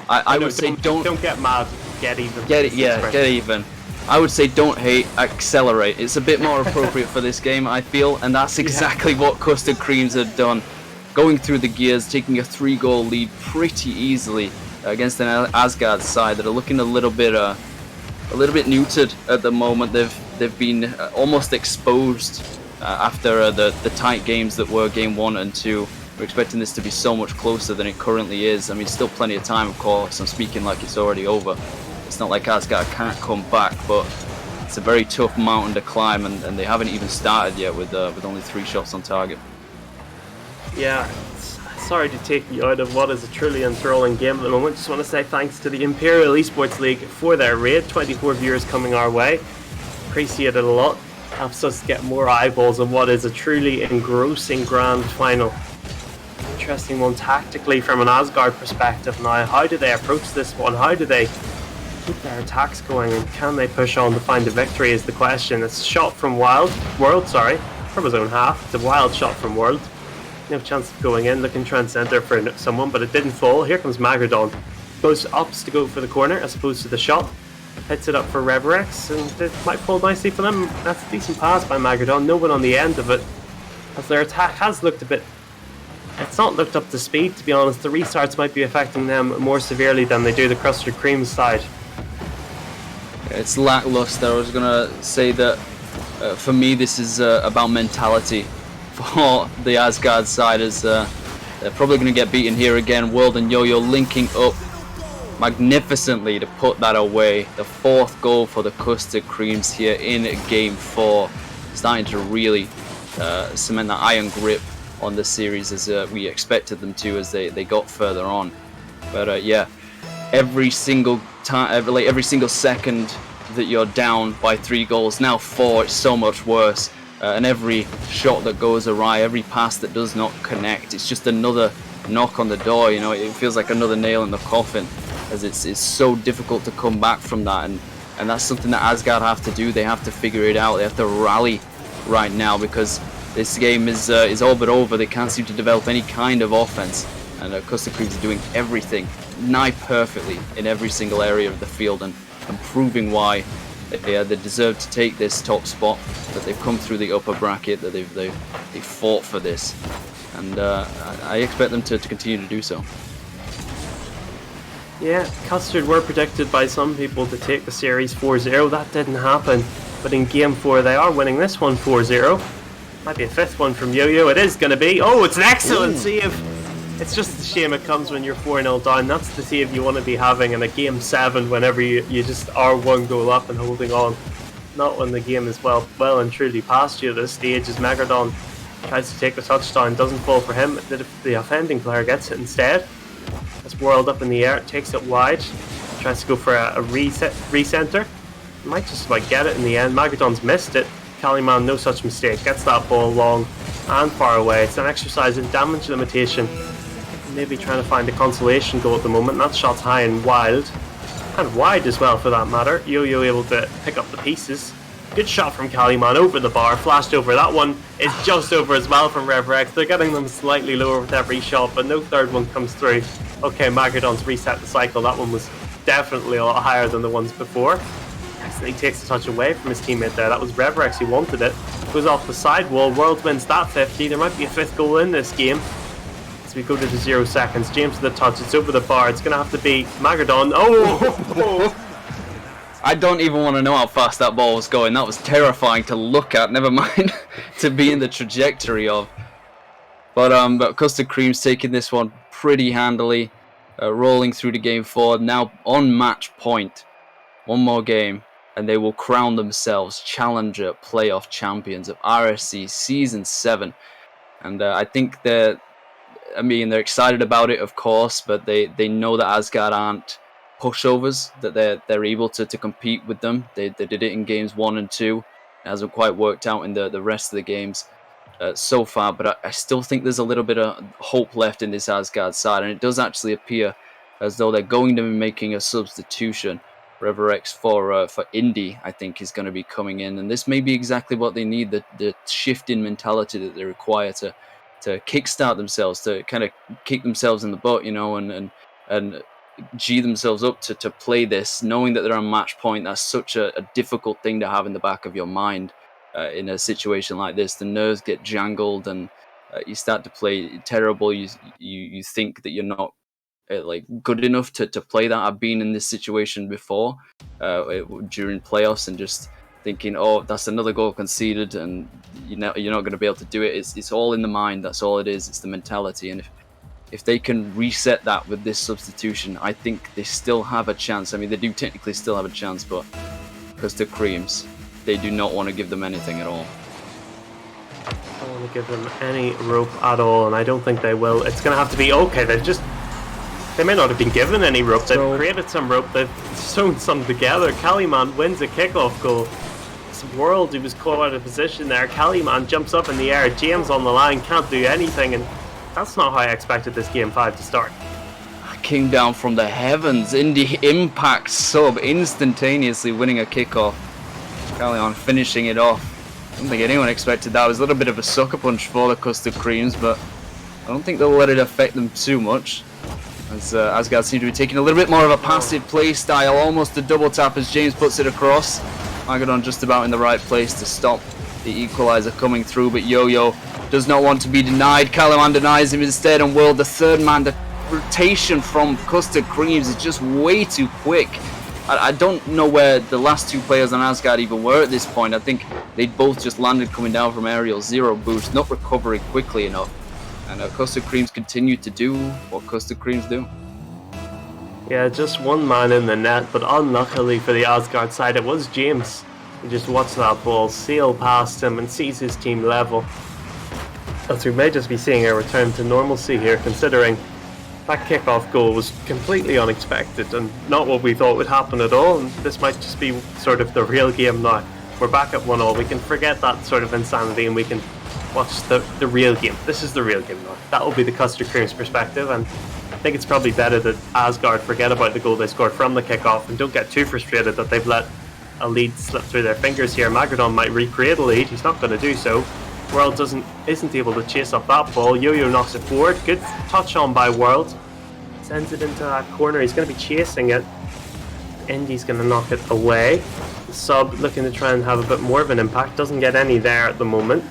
I would say don't get mad, get even. Get even. I would say don't hate, accelerate. It's a bit more appropriate for this game, I feel, and that's exactly what Custard Creams have done. Going through the gears, taking a 3-goal lead pretty easily against an Asgard side that are looking a little bit neutered at the moment. They've been almost exposed after the tight games that were game 1 and 2. We're expecting this to be so much closer than it currently is. I mean, still plenty of time, of course. I'm speaking like it's already over. It's not like Asgard can't come back, but it's a very tough mountain to climb, and they haven't even started yet with only 3 shots on target. Yeah, sorry to take you out of what is a truly enthralling game at the moment. Just want to say thanks to the Imperial Esports League for their raid. 24 viewers coming our way. Appreciate it a lot. Helps us get more eyeballs on what is a truly engrossing grand final. Interesting one tactically from an Asgard perspective now. How do they approach this one? How do they keep their attacks going, and can they push on to find a victory is the question. It's a shot from World, from his own half. It's a wild shot from World. No chance of going in, looking trying center for someone, but it didn't fall. Here comes Magardon. Goes opts to go for the corner as opposed to the shot. Hits it up for Reverex, and it might fall nicely for them. That's a decent pass by Magardon. No one on the end of it, as their attack has looked a bit... It's not looked up to speed, to be honest. The restarts might be affecting them more severely than they do the Custard Cream's side. It's lackluster. I was going to say that for me this is about mentality for the Asgard side, as they're probably going to get beaten here again. World and Yo-Yo linking up magnificently to put that away. The fourth goal for the Custard Creams here in Game 4, starting to really cement that iron grip on the series as we expected them to as they got further on. But yeah, every single time, every single second that you're down by 3 goals, now 4, it's so much worse. And every shot that goes awry, every pass that does not connect, it's just another knock on the door. You know, it feels like another nail in the coffin, as it's so difficult to come back from that. And that's something that Asgard have to do. They have to figure it out. They have to rally right now, because this game is all but over. They can't seem to develop any kind of offense, and Custard Creams are doing everything nigh perfectly in every single area of the field, and proving why they deserve to take this top spot, that they've come through the upper bracket, that they fought for this, and I expect them to continue to do so. Yeah, Custard were predicted by some people to take the series 4-0. That didn't happen, but in Game 4 they are winning this one 4-0. Might be a 5th one from Yo-Yo. It is going to be. Oh, it's an excellent save. It's just a shame it comes when you're 4-0 down. That's the save you want to be having in a Game 7, whenever you just are 1 goal up and holding on. Not when the game is well and truly past you at this stage, as Magardon tries to take the touchdown. Doesn't fall for him. The offending player gets it instead. It's whirled up in the air, takes it wide. Tries to go for a recenter. Might just about get it in the end. Magardon's missed it. Caliman, no such mistake, gets that ball long and far away. It's an exercise in damage limitation. Maybe trying to find a consolation goal at the moment. That shot's high and wild. And wide as well, for that matter. Yo-Yo able to pick up the pieces. Good shot from Caliman over the bar, flashed over. That one is just over as well from Reverex. They're getting them slightly lower with every shot, but no third one comes through. Okay, Magardon's reset the cycle. That one was definitely a lot higher than the ones before. He takes the touch away from his teammate there. That was Reverex who wanted it. Goes off the side wall. World wins that 50. There might be a 5th goal in this game. As we go to the 0 seconds. James to the touch. It's over the bar. It's going to have to be Magardon. Oh! I don't even want to know how fast that ball was going. That was terrifying to look at. Never mind to be in the trajectory of. But Custard Cream's taking this one pretty handily. Rolling through to Game 4. Now on match point. One more game, and they will crown themselves Challenger Playoff Champions of RSC Season 7. And I think they're excited about it, of course, but they know that Asgard aren't pushovers, that they're able to compete with them. They did it in Games 1 and 2. It hasn't quite worked out in the rest of the games so far, but I still think there's a little bit of hope left in this Asgard side, and it does actually appear as though they're going to be making a substitution. Reverex for Indy, I think, is going to be coming in, and this may be exactly what they need, the shift in mentality that they require to kickstart themselves, to kind of kick themselves in the butt, you know, and G themselves up to play this, knowing that they're on match point. That's such a difficult thing to have in the back of your mind in a situation like this. The nerves get jangled, and you start to play terrible. You think that you're not like good enough to play that. I've been in this situation before during playoffs, and just thinking, oh, that's another goal conceded, and you're not going to be able to do it. It's all in the mind. That's all it is. It's the mentality. And if they can reset that with this substitution, I think they still have a chance. I mean, they do technically still have a chance, but because the Creams, they do not want to give them anything at all. don't want to give them any rope at all, and I don't think they will. It's going to have to be okay. They may not have been given any rope. They've created some rope. They've sewn some together. Caliman wins a kickoff goal. It's World who was caught out of position there. Caliman jumps up in the air. James on the line can't do anything, and that's not how I expected this game 5 to start. Came down from the heavens in the impact sub, instantaneously winning a kickoff. Caliman finishing it off. I don't think anyone expected that. It was a little bit of a sucker punch for the Custard Creams, but I don't think they'll let it affect them too much. As Asgard seem to be taking a little bit more of a passive play style, almost a double tap as James puts it across. Magadon just about in the right place to stop the equalizer coming through, but Yo-Yo does not want to be denied. Caliman denies him instead, and World, the third man, the rotation from Custard Creams is just way too quick. I don't know where the last two players on Asgard even were at this point. I think they'd both just landed coming down from aerial, 0 boost, not recovering quickly enough. And Custard Creams continue to do what Custard Creams do. Yeah, just one man in the net, but unluckily for the Asgard side, it was James. He just watched that ball sail past him and sees his team level. As we may just be seeing a return to normalcy here, considering that kickoff goal was completely unexpected and not what we thought would happen at all, and this might just be sort of the real game now. We're back at 1-1, we can forget that sort of insanity and we can watch the real game. This is the real game now. That will be the Custard Creams perspective, and I think it's probably better that Asgard forget about the goal they scored from the kickoff and don't get too frustrated that they've let a lead slip through their fingers here. Magadon might recreate a lead, he's not going to do so. World isn't able to chase up that ball. Yo-Yo knocks it forward. Good touch on by World. Sends it into that corner. He's going to be chasing it. Indy's going to knock it away. The sub looking to try and have a bit more of an impact. Doesn't get any there at the moment.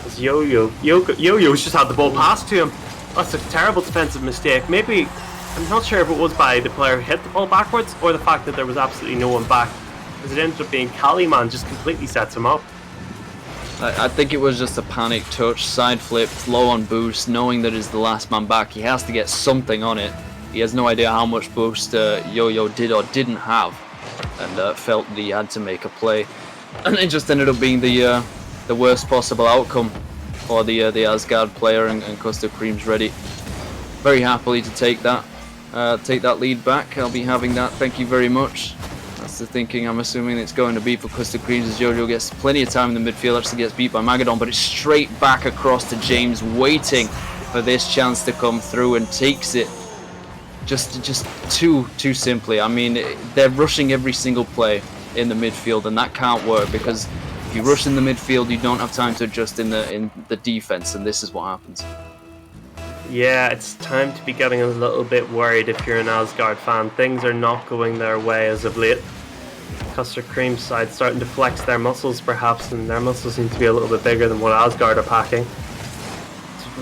As Yo-Yo's just had the ball passed to him. That's a terrible defensive mistake. Maybe, I'm not sure if it was by the player who hit the ball backwards or the fact that there was absolutely no one back. Because it ended up being Caliman just completely sets him up. I think it was just a panic touch, side flip, low on boost, knowing that he's the last man back. He has to get something on it. He has no idea how much boost Yo-Yo did or didn't have, and felt that he had to make a play. And it just ended up being the worst possible outcome for the Asgard player, and Custard Creams ready very happily to take that lead back. I'll be having that, thank you very much. That's the thinking I'm assuming it's going to be for Custard Creams, as Yo-Yo gets plenty of time in the midfield, actually gets beat by Magadon, but it's straight back across to James, waiting for this chance to come through, and takes it just too simply. I mean, they're rushing every single play in the midfield, and that can't work, because if you rush in the midfield, you don't have time to adjust in the defense, and this is what happens. Yeah, it's time to be getting a little bit worried if you're an Asgard fan. Things are not going their way as of late. Custard Cream's side starting to flex their muscles perhaps, and their muscles seem to be a little bit bigger than what Asgard are packing.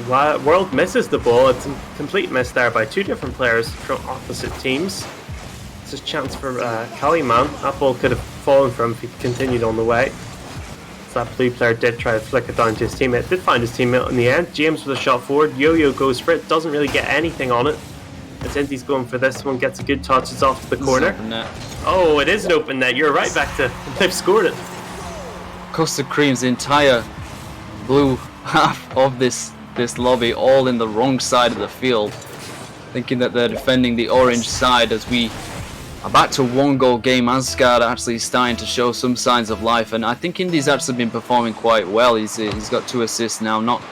World misses the ball. It's a complete miss there by two different players from opposite teams. It's a chance for Caliman. That ball could have fallen for him if he continued on the way. So that blue player did try to flick it down to his teammate. Did find his teammate in the end. James with a shot forward. Yo-Yo goes for it. Doesn't really get anything on it. As Indy's going for this one. Gets a good touch. It's off to the corner. Oh, it is an open net. You're right, Vector. They've scored it. Custard Cream's entire blue half of this lobby all in the wrong side of the field. Thinking that they're defending the orange side, as we are back to a 1-goal game. Asgard actually starting to show some signs of life, and I think Indy's actually been performing quite well. He's got 2 assists now, not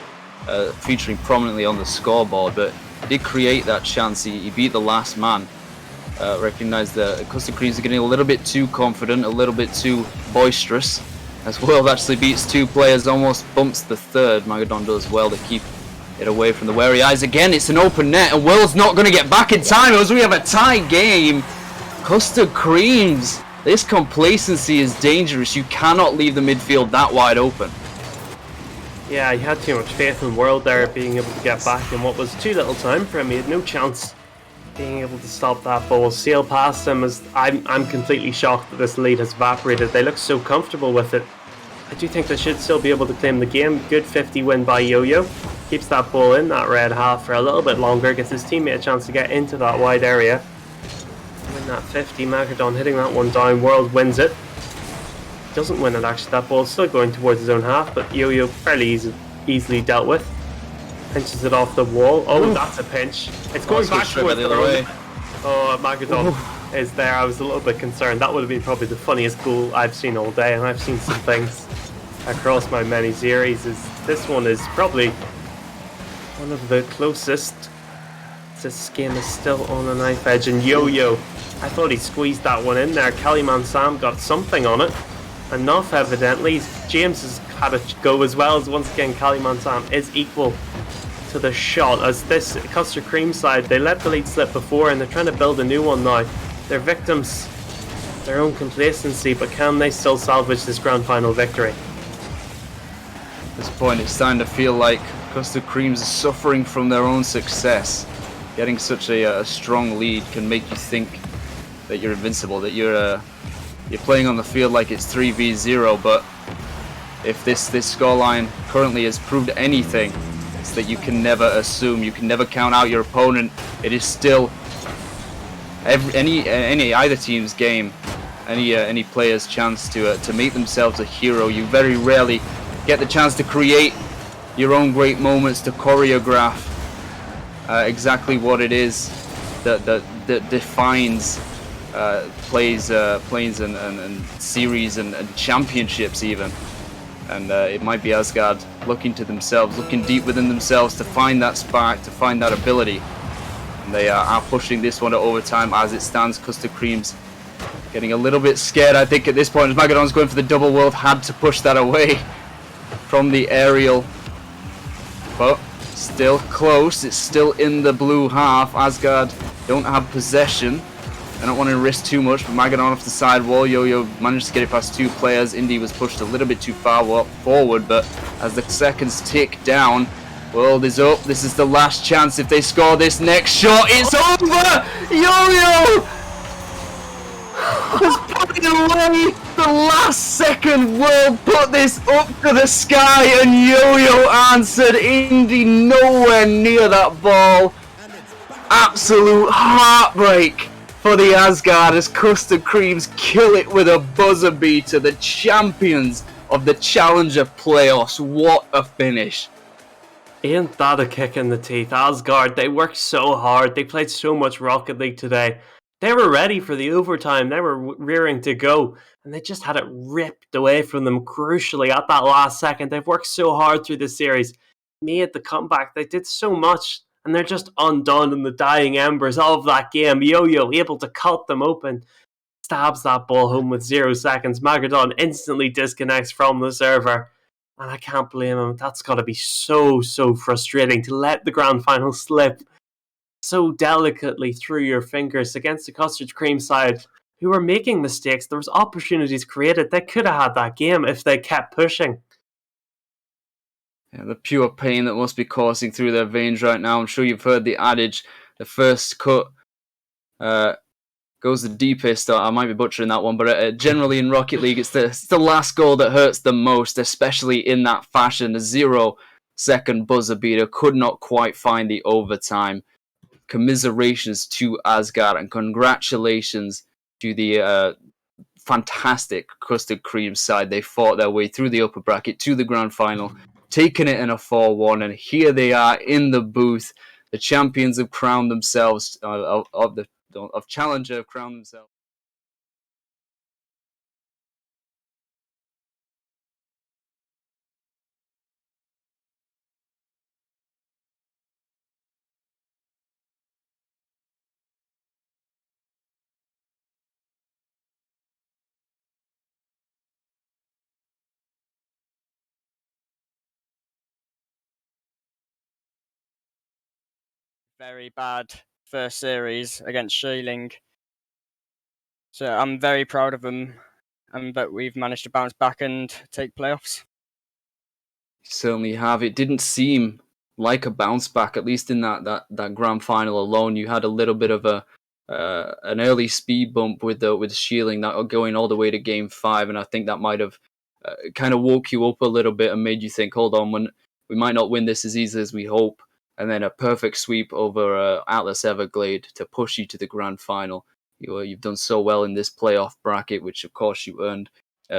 featuring prominently on the scoreboard, but did create that chance. He beat the last man. Recognised that Custard Creams are getting a little bit too confident, a little bit too boisterous, as World actually beats 2 players, almost bumps the third. Magadon does well to keep it away from the wary eyes. Again, it's an open net, and World's not going to get back in time as we have a tie game. Custard Creams, this complacency is dangerous. You cannot leave the midfield that wide open. Yeah, he had too much faith in World there, being able to get back in what was too little time for him. He had no chance being able to stop that ball. Sail past him. As I'm completely shocked that this lead has evaporated. They look so comfortable with it. I do think they should still be able to claim the game. Good 50 win by Yo-Yo. Keeps that ball in that red half for a little bit longer. Gets his teammate a chance to get into that wide area. Win that 50. Magadon hitting that one down. World wins it. doesn't win it actually. That ball's still going towards his own half, but Yo-Yo fairly easily dealt with. Pinches it off the wall. Oh, that's a pinch. It's going back towards the other way. Oh, Magadon is there. I was a little bit concerned. That would have been probably the funniest goal I've seen all day, and I've seen some things across my many series. This one is probably one of the closest. This game is still on a knife edge, and Yo-Yo, I thought he squeezed that one in there. Kellyman Sam got something on it. Enough, evidently. James has had a go as well, as once again Kellyman Sam is equal to the shot. As this Custard Cream side, they let the lead slip before and they're trying to build a new one now. They're victims of their own complacency, but can they still salvage this grand final victory? At this point, it's starting to feel like Custard Creams are suffering from their own success. Getting such a strong lead can make you think that you're invincible, that you're playing on the field like it's 3v0, but if this scoreline currently has proved anything, it's that you can never assume, you can never count out your opponent. It is still either team's game, any player's chance to make themselves a hero. You very rarely get the chance to create your own great moments, to choreograph exactly what it is that defines plays and series and championships even. And it might be Asgard looking to themselves, looking deep within themselves to find that spark, to find that ability. And they are pushing this one to overtime as it stands. Custard Creams getting a little bit scared, I think, at this point, as Magadon's going for the double world, had to push that away from the aerial. But still close, it's still in the blue half. Asgard don't have possession. I don't want to risk too much, but Magadon off the side wall. Yo-Yo managed to get it past two players. Indy was pushed a little bit too far forward, but as the seconds tick down, world is up. This is the last chance. If they score this next shot, it's over! Yo-Yo has put it away. The last second world put this up to the sky, and Yo-Yo answered. Indy nowhere near that ball. Absolute heartbreak for the Asgard as Custard Creams kill it with a buzzer beater. The champions of the Challenger playoffs. What a finish. Ain't that a kick in the teeth? Asgard, they worked so hard. They played so much Rocket League today. They were ready for the overtime. They were rearing to go, and they just had it ripped away from them crucially at that last second. They've worked so hard through this series, made the comeback. They did so much, and they're just undone in the dying embers of that game. Yo-Yo able to cut them open, stabs that ball home with 0 seconds. Magadon instantly disconnects from the server, and I can't blame him. That's got to be so frustrating to let the grand final slip so delicately through your fingers against the Custard Cream side, who were making mistakes. There was opportunities created. They could have had that game if they kept pushing. Yeah, the pure pain that must be coursing through their veins right now. I'm sure you've heard the adage, the first cut goes the deepest. I might be butchering that one, but generally in Rocket League, it's the last goal that hurts the most, especially in that fashion. The 0 second buzzer beater could not quite find the overtime. Commiserations to Asgard and congratulations to the fantastic Custard Cream side. They fought their way through the upper bracket to the grand final, taking it in a 4-1, and here they are in the booth. The champions have crowned themselves of Challenger have crowned themselves. Very bad first series against Shealing. So I'm very proud of them and that we've managed to bounce back and take playoffs. You certainly have. It didn't seem like a bounce back, at least in that grand final alone. You had a little bit of an early speed bump with Shealing, that going all the way to game 5, and I think that might have kind of woke you up a little bit and made you think, hold on, we might not win this as easily as we hope. And then a perfect sweep over Atlas Everglade to push you to the grand final. You've done so well in this playoff bracket, which of course you earned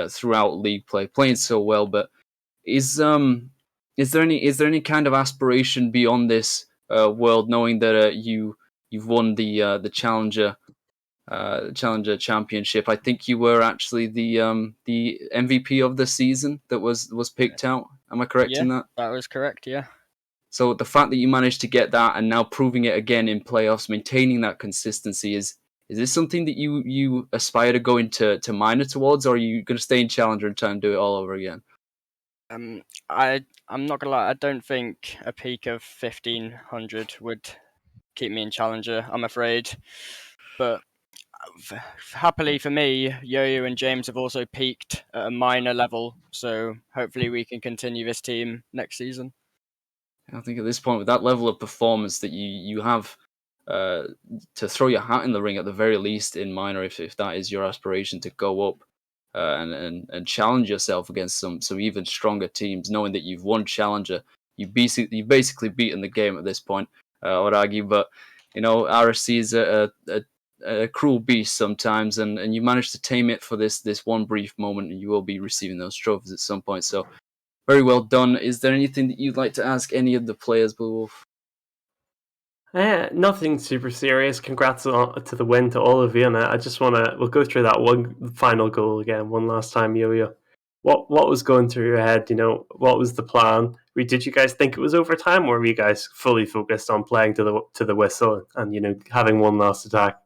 throughout league play, playing so well. But is there any kind of aspiration beyond this world, knowing that you've won the Challenger Championship? I think you were actually the MVP of the season that was picked out. Am I correct Yeah, in that? that was correct. Yeah. So the fact that you managed to get that and now proving it again in playoffs, maintaining that consistency, is this something that you aspire to go into minor towards, or are you going to stay in Challenger and try and do it all over again? I'm not gonna lie. I don't think a peak of 1500 would keep me in Challenger. I'm afraid, but happily for me, Yo-Yo and James have also peaked at a minor level. So hopefully we can continue this team next season. I think at this point, with that level of performance that you have, to throw your hat in the ring at the very least in minor, if that is your aspiration to go up and challenge yourself against some even stronger teams, knowing that you've won Challenger, you've basically beaten the game at this point. I would argue, but RSC is a cruel beast sometimes, and you managed to tame it for this one brief moment, and you will be receiving those trophies at some point. So very well done. Is there anything that you'd like to ask any of the players, Blue Wolf? Nothing super serious. Congrats to the win to all of you. And I just we'll go through that one final goal again, one last time, Yo-Yo. What was going through your head? What was the plan? Did you guys think it was overtime, or were you guys fully focused on playing to the whistle and having one last attack?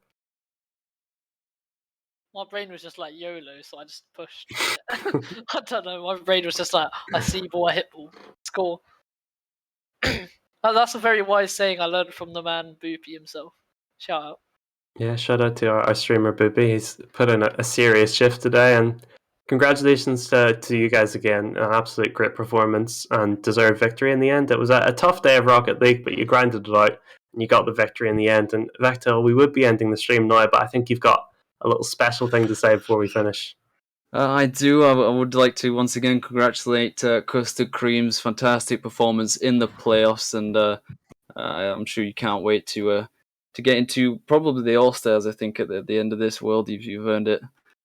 My brain was just like YOLO, so I just pushed. I don't know. My brain was just like, I see ball, I hit ball, score. That's a very wise saying I learned from the man Boopy himself. Shout out. Yeah, shout out to our streamer Boopy. He's put in a serious shift today, and congratulations to you guys again. An absolute great performance and deserved victory in the end. It was a tough day of Rocket League, but you grinded it out and you got the victory in the end. And Vectel, we would be ending the stream now, but I think you've got a little special thing to say before we finish. I do. I would like to once again congratulate Custard Cream's fantastic performance in the playoffs, and I'm sure you can't wait to get into probably the All Stars. I think at the end of this world, you've earned it,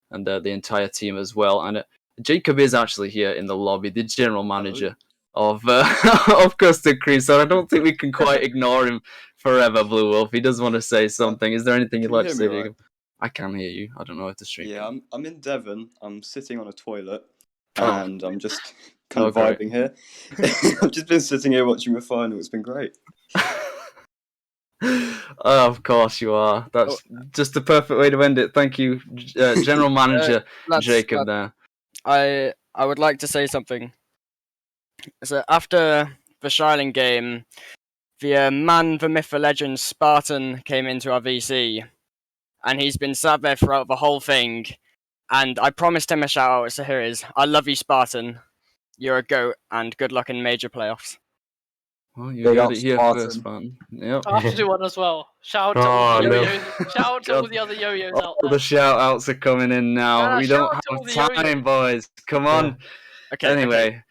and the entire team as well. And Jacob is actually here in the lobby, the general manager of of Custard Cream. So I don't think we can quite ignore him forever. Blue Wolf, he does want to say something. Is there anything you'd like to say, Jacob? I can hear you. I don't know if the stream. Yeah, I'm in Devon. I'm sitting on a toilet, Oh. and I'm just kind of vibing here. I've just been sitting here watching the final. It's been great. Of course you are. That's just the perfect way to end it. Thank you, General Manager Jacob. There. I would like to say something. So after the Shiling game, the man, the myth, the legend, Spartan came into our VC. And he's been sat there throughout the whole thing. And I promised him a shout out, so here it is. I love you, Spartan. You're a GOAT, and good luck in major playoffs. Well, you heard it here first, Spartan. Yep. I have to do one as well. Shout out to all the yo-yos. Shout out to all the other yo-yos out there. The shout outs are coming in now. We don't have time, boys. Come on. Okay. Anyway.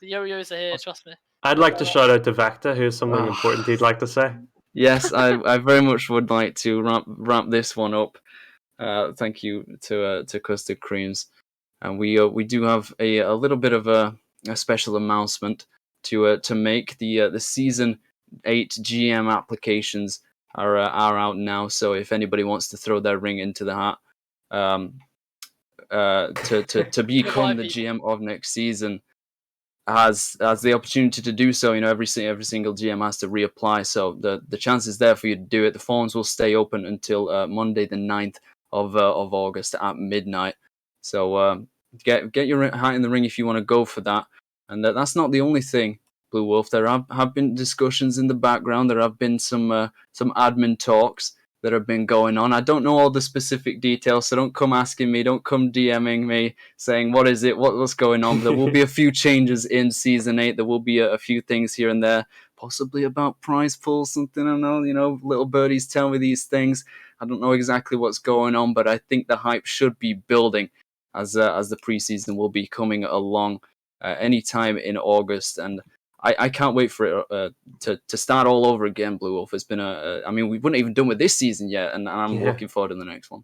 The yo-yos are here, trust me. I'd like to shout out to Vecta, who has something important he'd like to say. Yes, I very much would like to wrap this one up. Thank you to Custard Creams, and we do have a little bit of a special announcement to make. The season 8 GM applications are out now. So if anybody wants to throw their ring into the hat, to become the GM of next season, has the opportunity to do so. Every single GM has to reapply, so the chance is there for you to do it. The forms will stay open until Monday the 9th of August at midnight. So get your hat in the ring if you want to go for that. And that's not the only thing, Blue Wolf. There have been discussions in the background. There have been some admin talks that have been going on. I don't know all the specific details, so don't come asking me, don't come DMing me saying what is it, what's going on. There will be a few changes in Season 8. There will be a few things here and there, possibly about prize pool, something. I don't know, little birdies tell me these things. I don't know exactly what's going on, but I think the hype should be building as the preseason will be coming along anytime in August. And I can't wait for it to start all over again, Blue Wolf. It's been we wouldn't even done with this season yet, and I'm looking forward to the next one.